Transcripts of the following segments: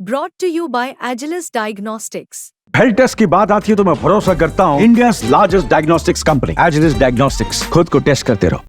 Brought to you by Agilus Diagnostics. Health test की बात आती है तो मैं भरोसा करता हूँ India largest diagnostics company Agilus diagnostics. खुद को टेस्ट करते रहो।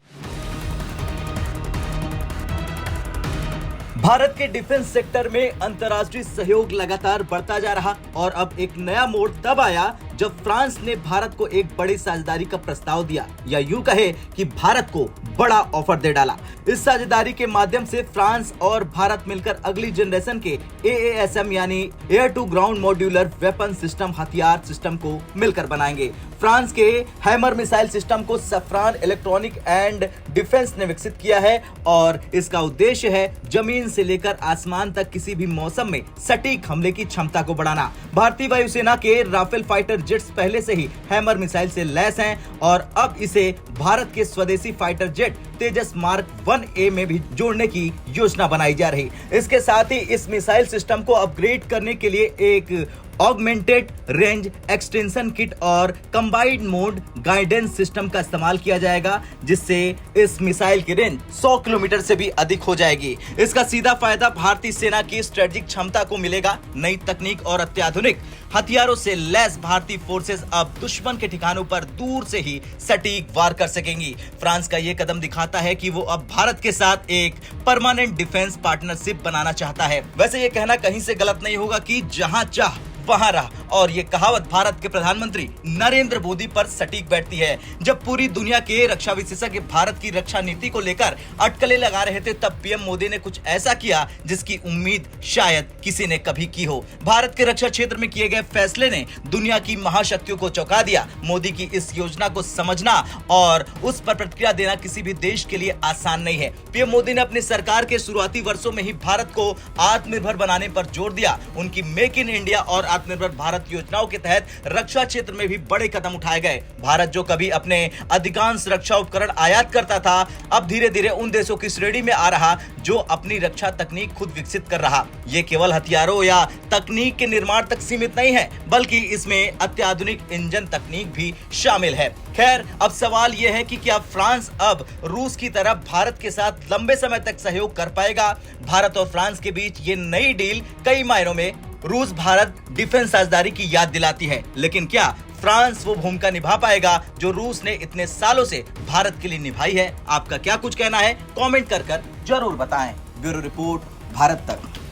भारत के डिफेंस सेक्टर में अंतर्राष्ट्रीय सहयोग लगातार बढ़ता जा रहा और अब एक नया मोड़ तब आया जब फ्रांस ने भारत को एक बड़ी साझेदारी का प्रस्ताव दिया, या यूं कहे कि भारत को बड़ा ऑफर दे डाला। इस साझेदारी के माध्यम से फ्रांस और भारत मिलकर अगली जनरेशन के AASM यानी air to ground modular weapon system हथियार सिस्टम को मिलकर बनाएंगे। फ्रांस के हैमर मिसाइल सिस्टम को सफ्रान इलेक्ट्रॉनिक एंड डिफेंस ने विकसित किया है और इसका उद्देश्य है जमीन से लेकर आसमान तक किसी भी मौसम में सटीक हमले की क्षमता को बढ़ाना। भारतीय वायुसेना के राफेल फाइटर जेट्स पहले से ही हैमर मिसाइल से लैस हैं और अब इसे भारत के स्वदेशी फाइटर जेट तेजस मार्क 1A में भी जोड़ने की योजना बनाई जा रही। इसके साथ ही इस मिसाइल सिस्टम को अपग्रेड करने के लिए एक ऑगमेंटेड रेंज एक्सटेंशन किट और कंबाइंड मोड गाइडेंस सिस्टम का इस्तेमाल किया जाएगा, जिससे इस मिसाइल की रेंज 100 किलोमीटर से भी अधिक हो जाएगी। इसका सीधा फायदा भारतीय सेना की स्ट्रेटेजिक क्षमता को मिलेगा। नई तकनीक और अत्याधुनिक हथियारों से लैस भारतीय फोर्सेस अब दुश्मन के ठिकानों पर दूर से ही सटीक वार कर सकेंगी। फ्रांस का यह कदम दिखाता है कि वो अब भारत के साथ एक परमानेंट डिफेंस पार्टनरशिप बनाना चाहता है। वैसे ये कहना कहीं से गलत नहीं होगा कि जहां चाह वहां रहा, और ये कहावत भारत के प्रधानमंत्री नरेंद्र मोदी पर सटीक बैठती है। जब पूरी दुनिया के रक्षा विशेषज्ञ भारत की रक्षा नीति को लेकर अटकलें लगा रहे थे, तब पीएम मोदी ने कुछ ऐसा किया जिसकी उम्मीद शायद किसी ने कभी की हो। भारत के रक्षा क्षेत्र में किए गए फैसले ने दुनिया की महाशक्तियों को चौंका दिया। मोदी की इस योजना को समझना और उस पर प्रतिक्रिया देना किसी भी देश के लिए आसान नहीं है। पीएम मोदी ने अपनी सरकार के शुरुआती वर्षों में ही भारत को आत्मनिर्भर बनाने पर जोर दिया। उनकी मेक इन इंडिया और आत्मनिर्भर भारत योजनाओं के तहत रक्षा क्षेत्र में भी बड़े कदम उठाए गए। भारत जो कभी अपने अधिकांश रक्षा उपकरण आयात करता था, अब धीरे धीरे उन देशों की श्रेणी में आ रहा जो अपनी रक्षा तकनीक खुद विकसित कर रहा। ये केवल हथियारों या तकनीक के निर्माण तक सीमित नहीं है, बल्कि इसमें अत्याधुनिक इंजन तकनीक भी शामिल है। खैर, अब सवाल यह है कि क्या फ्रांस अब रूस की तरह भारत के साथ लंबे समय तक सहयोग कर पाएगा? भारत और फ्रांस के बीच ये नई डील कई मायनों में रूस भारत डिफेंस साझेदारी की याद दिलाती है, लेकिन क्या फ्रांस वो भूमिका निभा पाएगा जो रूस ने इतने सालों से भारत के लिए निभाई है? आपका क्या कुछ कहना है? कमेंट कर जरूर बताएं। ब्यूरो रिपोर्ट, भारत तक।